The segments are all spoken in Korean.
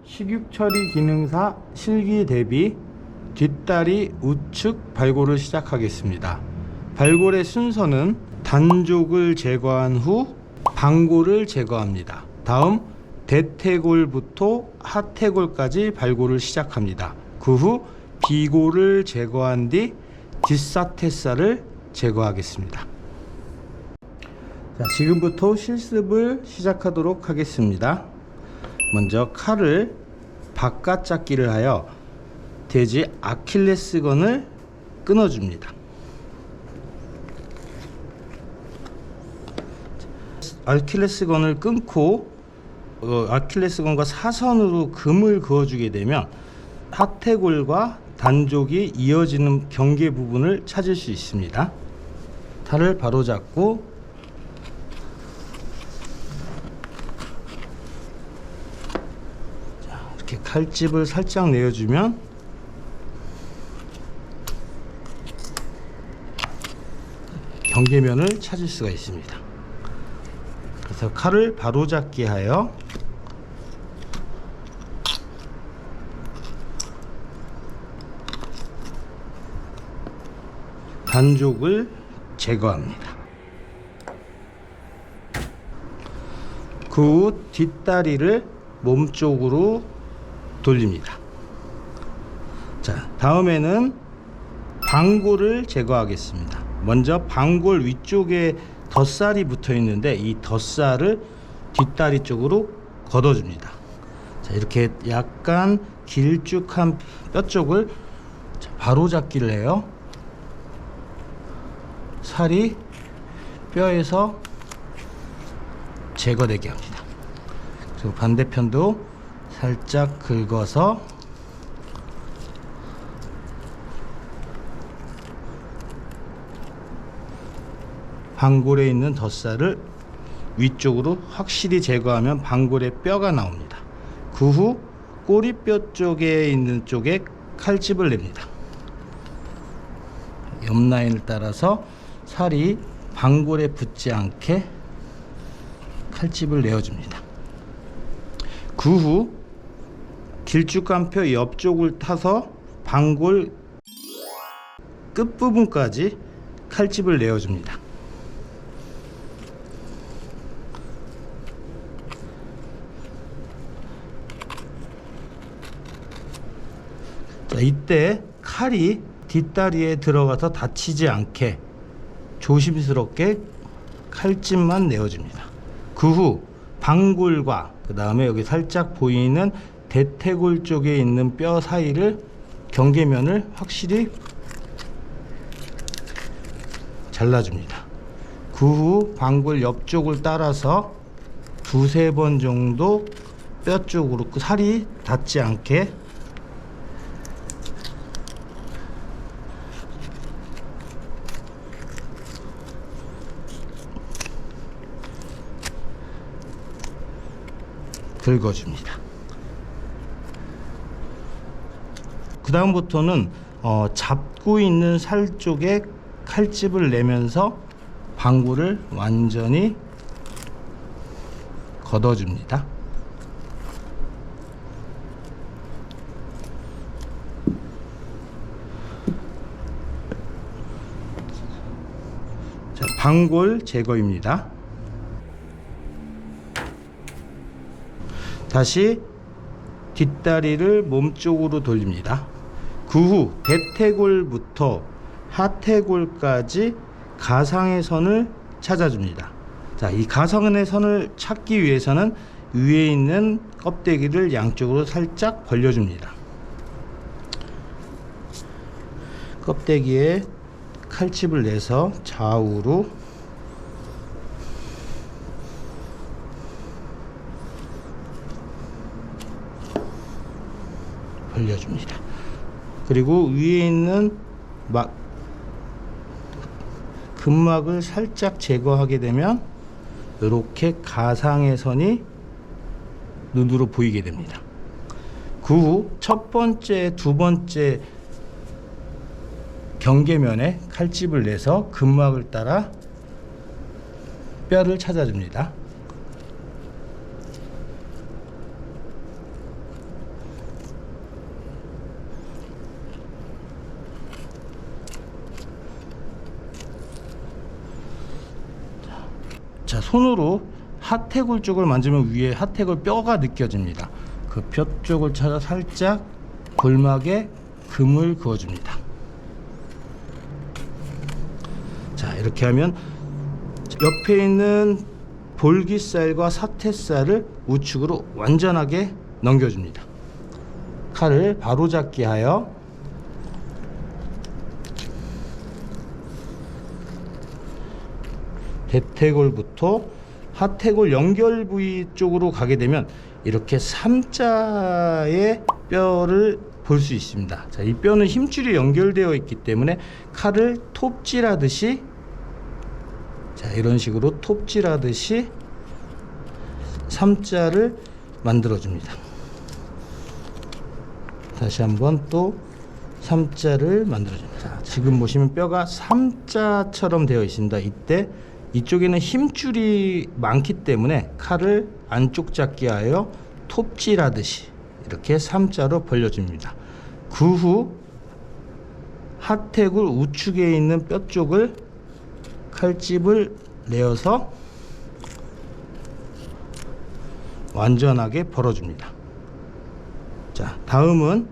식육 처리 기능사 실기 대비 뒷다리 우측 발골을 시작하겠습니다. 발골의 순서는 단족을 제거한 후 방골을 제거합니다. 다음 대퇴골부터 하퇴골까지 발골을 시작합니다. 그 후 비골을 제거한 뒤 뒷사퇴살을 제거하겠습니다. 자, 지금부터 실습을 시작하도록 하겠습니다. 먼저 칼을 바깥 잡기를 하여 돼지 아킬레스건을 끊어줍니다. 아킬레스건을 끊고 아킬레스건과 사선으로 금을 그어주게 되면 하퇴골과 단족이 이어지는 경계 부분을 찾을 수 있습니다. 칼을 바로 잡고 이렇게 칼집을 살짝 내어주면 경계면을 찾을 수가 있습니다. 그래서 칼을 바로 잡기 하여 단족을 제거합니다. 그 후 뒷다리를 몸쪽으로 돌립니다. 자, 다음에는 방골을 제거하겠습니다. 먼저 방골 위쪽에 덧살이 붙어 있는데 이 덧살을 뒷다리 쪽으로 걷어줍니다. 자, 이렇게 약간 길쭉한 뼈 쪽을 바로 잡기를 해요. 살이 뼈에서 제거되게 합니다. 그리고 반대편도 살짝 긁어서 방골에 있는 덧살을 위쪽으로 확실히 제거하면 방골의 뼈가 나옵니다. 그 후 꼬리뼈 쪽에 있는 쪽에 칼집을 냅니다. 옆 라인을 따라서 살이 방골에 붙지 않게 칼집을 내어줍니다. 그 후 길쭉한 뼈 옆쪽을 타서 방골 끝부분까지 칼집을 내어줍니다. 자, 이때 칼이 뒷다리에 들어가서 다치지 않게 조심스럽게 칼집만 내어줍니다. 그 후 방골과 그 다음에 여기 살짝 보이는 대퇴골 쪽에 있는 뼈 사이를 경계면을 확실히 잘라줍니다. 그 후 방골 옆쪽을 따라서 두세 번 정도 뼈 쪽으로 살이 닿지 않게 긁어줍니다. 그 다음부터는 잡고 있는 살 쪽에 칼집을 내면서 방골을 완전히 걷어줍니다. 자, 방골 제거입니다. 다시 뒷다리를 몸쪽으로 돌립니다. 그 후 대퇴골부터 하퇴골까지 가상의 선을 찾아줍니다. 자, 이 가상의 선을 찾기 위해서는 위에 있는 껍데기를 양쪽으로 살짝 벌려줍니다. 껍데기에 칼집을 내서 좌우로 벌려줍니다. 그리고 위에 있는 근막을 살짝 제거하게 되면 이렇게 가상의 선이 눈으로 보이게 됩니다. 그 후 첫 번째, 두 번째 경계면에 칼집을 내서 근막을 따라 뼈를 찾아줍니다. 손으로 하태골 쪽을 만지면 위에 하태골 뼈가 느껴집니다. 그 뼈 쪽을 찾아 살짝 골막에 금을 그어줍니다. 자, 이렇게 하면 옆에 있는 볼기살과 사태살을 우측으로 완전하게 넘겨줍니다. 칼을 바로잡기 하여 대퇴골부터 하태골 연결 부위 쪽으로 가게 되면 이렇게 3자의 뼈를 볼 수 있습니다. 자, 이 뼈는 힘줄이 연결되어 있기 때문에 칼을 톱질하듯이, 자, 이런 식으로 톱질하듯이 3자를 만들어 줍니다. 다시 한번 또 3자를 만들어 줍니다. 자, 지금 보시면 뼈가 3자처럼 되어 있습니다. 이때 이쪽에는 힘줄이 많기 때문에 칼을 안쪽 잡기 하여 톱질하듯이 이렇게 3자로 벌려줍니다. 그 후 하태골 우측에 있는 뼈 쪽을 칼집을 내어서 완전하게 벌어줍니다. 자, 다음은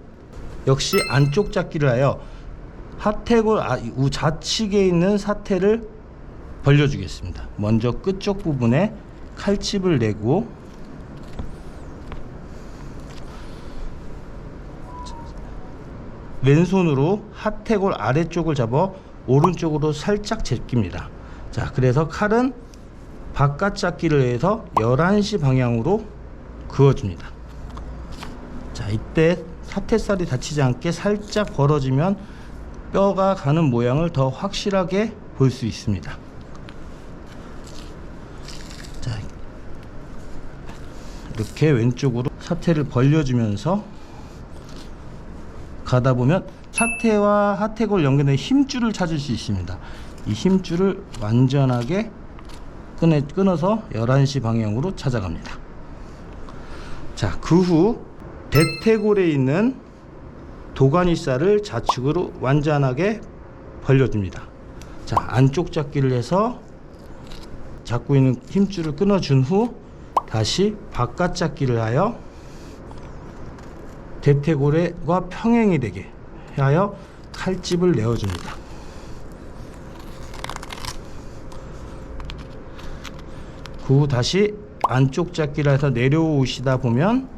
역시 안쪽 잡기를 하여 하태골 좌측에 있는 사태를 벌려주겠습니다. 먼저 끝쪽 부분에 칼집을 내고 왼손으로 하태골 아래쪽을 잡아 오른쪽으로 살짝 제낍니다. 자, 그래서 칼은 바깥 잡기를 해서 11시 방향으로 그어줍니다. 자, 이때 사태살이 다치지 않게 살짝 벌어지면 뼈가 가는 모양을 더 확실하게 볼 수 있습니다. 자, 이렇게 왼쪽으로 사태를 벌려주면서 가다 보면 사태와 하태골 연결된 힘줄을 찾을 수 있습니다. 이 힘줄을 완전하게 끊어서 11시 방향으로 찾아갑니다. 자, 그 후 대퇴골에 있는 도가니살을 좌측으로 완전하게 벌려줍니다. 자, 안쪽 잡기를 해서 잡고 있는 힘줄을 끊어준 후 다시 바깥 잡기를 하여 대퇴골과 평행이 되게 하여 칼집을 내어줍니다. 그 후 다시 안쪽 잡기를 해서 내려오시다 보면,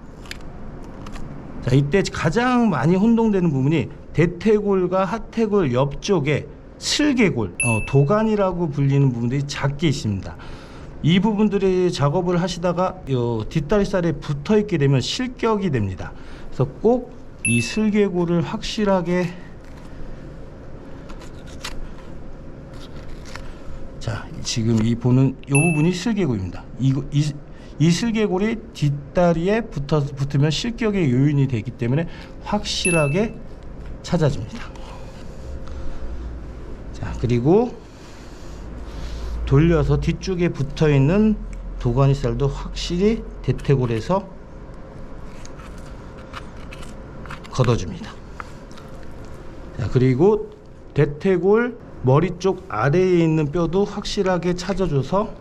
자, 이때 가장 많이 혼동되는 부분이 대퇴골과 하태골 옆쪽에 슬개골, 도간이라고 불리는 부분들이 작게 있습니다. 이 부분들이 작업을 하시다가 뒷다리살에 붙어 있게 되면 실격이 됩니다. 그래서 꼭 이 슬개골을 확실하게, 자, 지금 이 보는 이 부분이 슬개골입니다. 이 슬개골이 뒷다리에 붙으면 실격의 요인이 되기 때문에 확실하게 찾아줍니다. 자, 그리고 돌려서 뒤쪽에 붙어 있는 도가니살도 확실히 대퇴골에서 걷어줍니다. 자, 그리고 대퇴골 머리 쪽 아래에 있는 뼈도 확실하게 찾아줘서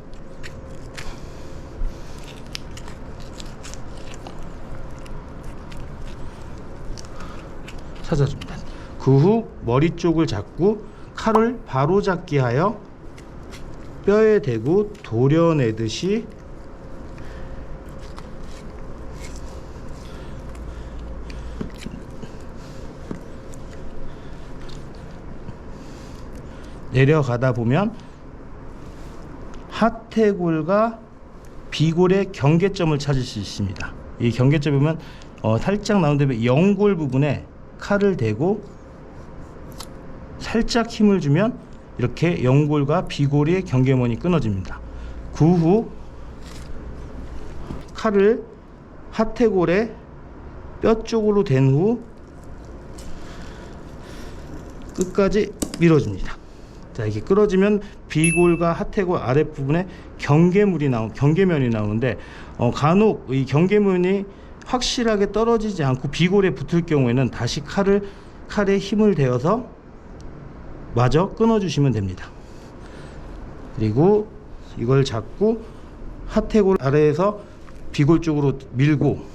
찾아줍니다. 그 후 머리 쪽을 잡고 칼을 바로 잡기 하여 뼈에 대고 도려내듯이 내려가다 보면 하태골과 비골의 경계점을 찾을 수 있습니다. 이 경계점에 보면 살짝 나온 다음에 연골 부분에 칼을 대고 살짝 힘을 주면 이렇게 연골과 비골의 경계선이 끊어집니다. 그 후 칼을 하태골의 뼈 쪽으로 댄 후 끝까지 밀어줍니다. 자, 이렇게 끌어지면 비골과 하태골 아랫부분에 경계면이 나오는데 간혹 이 경계면이 확실하게 떨어지지 않고 비골에 붙을 경우에는 다시 칼에 힘을 대어서 마저 끊어주시면 됩니다. 그리고 이걸 잡고 하태골 아래에서 비골 쪽으로 밀고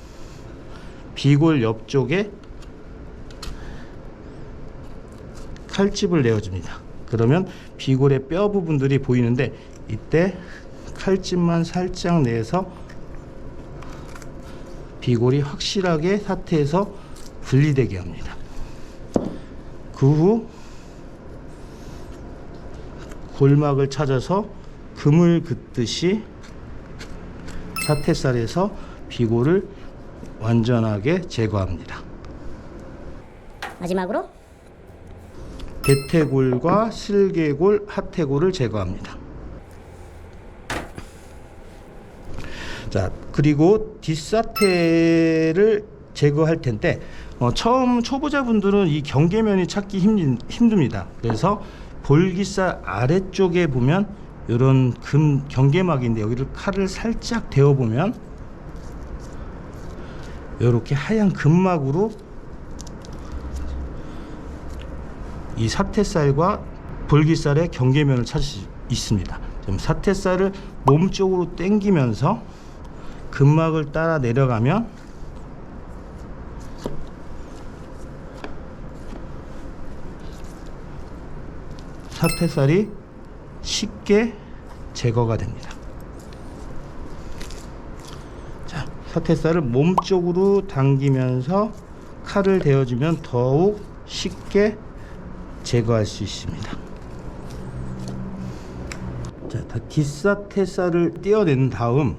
비골 옆쪽에 칼집을 내어줍니다. 그러면 비골의 뼈 부분들이 보이는데 이때 칼집만 살짝 내서 비골이 확실하게 사태에서 분리되게 합니다. 그 후 골막을 찾아서 금을 긋듯이 사태살에서 비골을 완전하게 제거합니다. 마지막으로 대퇴골과 실개골, 하태골을 제거합니다. 자, 그리고 뒷사태를 제거할 텐데 처음 초보자분들은 이 경계면이 찾기 힘듭니다. 그래서 볼기살 아래쪽에 보면 이런 금 경계막인데 여기를 칼을 살짝 대어 보면 이렇게 하얀 금막으로 이 사태살과 볼기살의 경계면을 찾을 수 있습니다. 지금 사태살을 몸쪽으로 당기면서 금막을 따라 내려가면 사태살이 쉽게 제거가 됩니다. 자, 사태살을 몸쪽으로 당기면서 칼을 대어주면 더욱 쉽게 제거할 수 있습니다. 자, 뒷사태살을 떼어낸 다음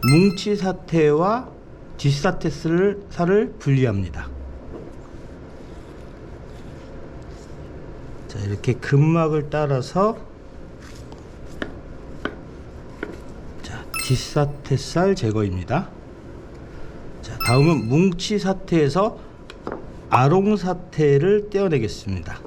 뭉치사태와 뒷사태살을 분리합니다. 자, 이렇게 금막을 따라서 자, 뒷사태살 제거입니다. 자, 다음은 뭉치사태에서 아롱사태를 떼어내겠습니다.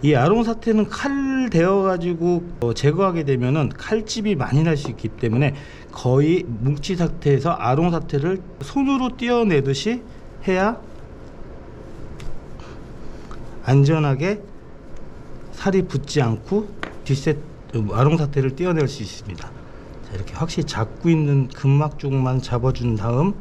이 아롱사태는 칼 대어 가지고 제거하게 되면은 칼집이 많이 날 수 있기 때문에 거의 뭉치사태에서 아롱사태를 손으로 떼어내듯이 해야 안전하게 살이 붙지 않고 아롱사태를 떼어낼 수 있습니다. 자, 이렇게 확실히 잡고 있는 근막 쪽만 잡아준 다음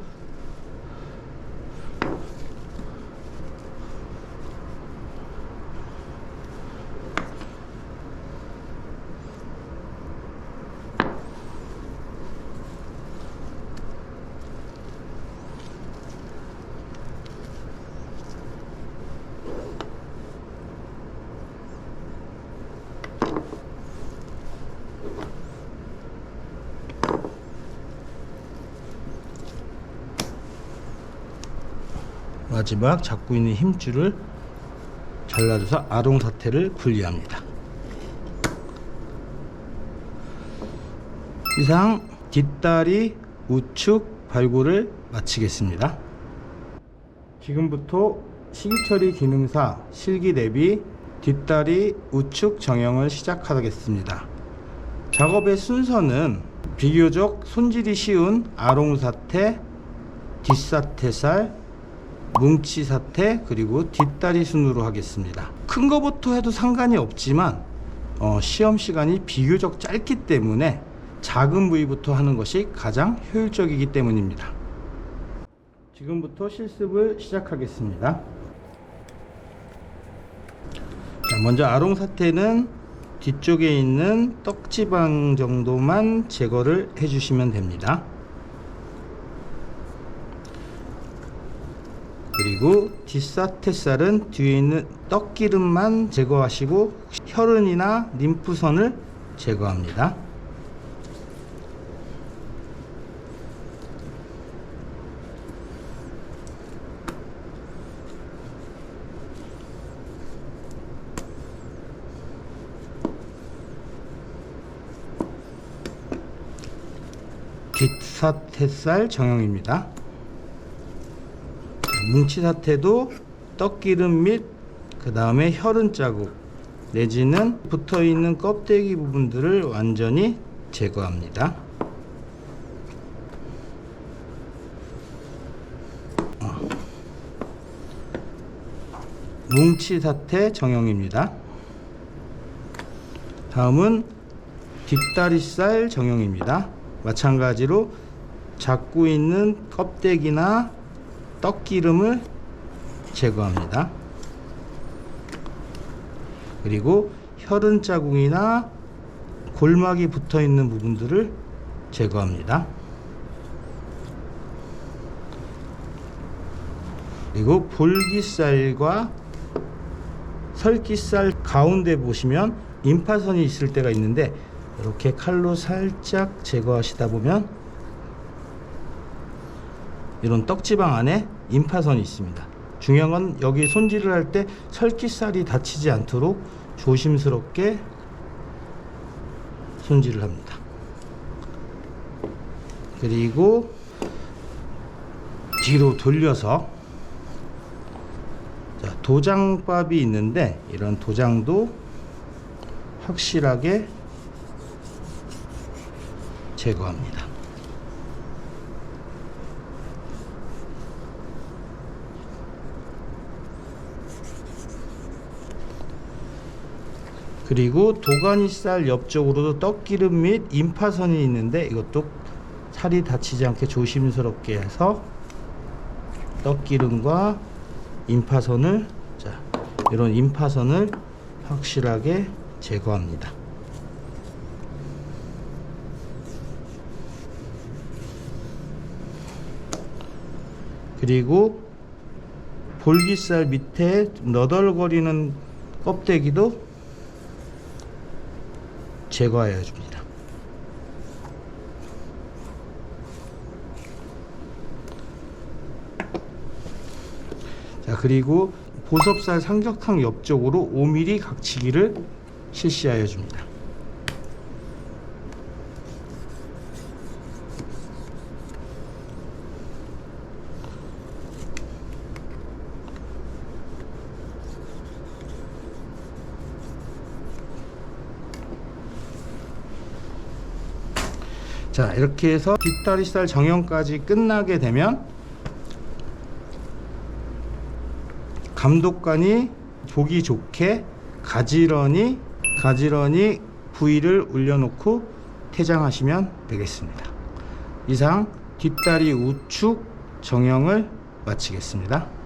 마지막 잡고 있는 힘줄을 잘라줘서 아롱사태를 분리합니다. 이상 뒷다리 우측 발골을 마치겠습니다. 지금부터 시기처리 기능사 실기 대비 뒷다리 우측 정형을 시작하겠습니다. 작업의 순서는 비교적 손질이 쉬운 아롱사태, 뒷사태살, 뭉치사태 그리고 뒷다리 순으로 하겠습니다. 큰 거부터 해도 상관이 없지만 시험 시간이 비교적 짧기 때문에 작은 부위부터 하는 것이 가장 효율적이기 때문입니다. 지금부터 실습을 시작하겠습니다. 자, 먼저 아롱사태는 뒤쪽에 있는 떡지방 정도만 제거를 해주시면 됩니다. 그리고 뒷사태살은 뒤에 있는 떡기름만 제거하시고 혈흔이나 림프선을 제거합니다. 뒷사태살 정형입니다. 뭉치사태도 떡기름 및 그 다음에 혈흔 자국 내지는 붙어있는 껍데기 부분들을 완전히 제거합니다. 뭉치사태 정형입니다. 다음은 뒷다리살 정형입니다. 마찬가지로 잡고 있는 껍데기나 떡기름을 제거합니다. 그리고 혈흔 자국이나 골막이 붙어 있는 부분들을 제거합니다. 그리고 볼기살과 설기살 가운데 보시면 임파선이 있을 때가 있는데 이렇게 칼로 살짝 제거하시다 보면 이런 떡지방 안에 임파선이 있습니다. 중요한 건 여기 손질을 할 때 설기살이 다치지 않도록 조심스럽게 손질을 합니다. 그리고 뒤로 돌려서 도장밥이 있는데 이런 도장도 확실하게 제거합니다. 그리고 도가니살 옆쪽으로도 떡기름 및 임파선이 있는데 이것도 살이 다치지 않게 조심스럽게 해서 떡기름과 임파선을 이런 임파선을 확실하게 제거합니다. 그리고 볼기살 밑에 너덜거리는 껍데기도 제거해 줍니다. 그리고 보섭살 삼각탕 옆쪽으로 5mm 각치기를 실시하여 줍니다. 이렇게 해서 뒷다리살 정형까지 끝나게 되면 감독관이 보기 좋게 가지런히 부위를 올려놓고 퇴장하시면 되겠습니다. 이상 뒷다리 우측 정형을 마치겠습니다.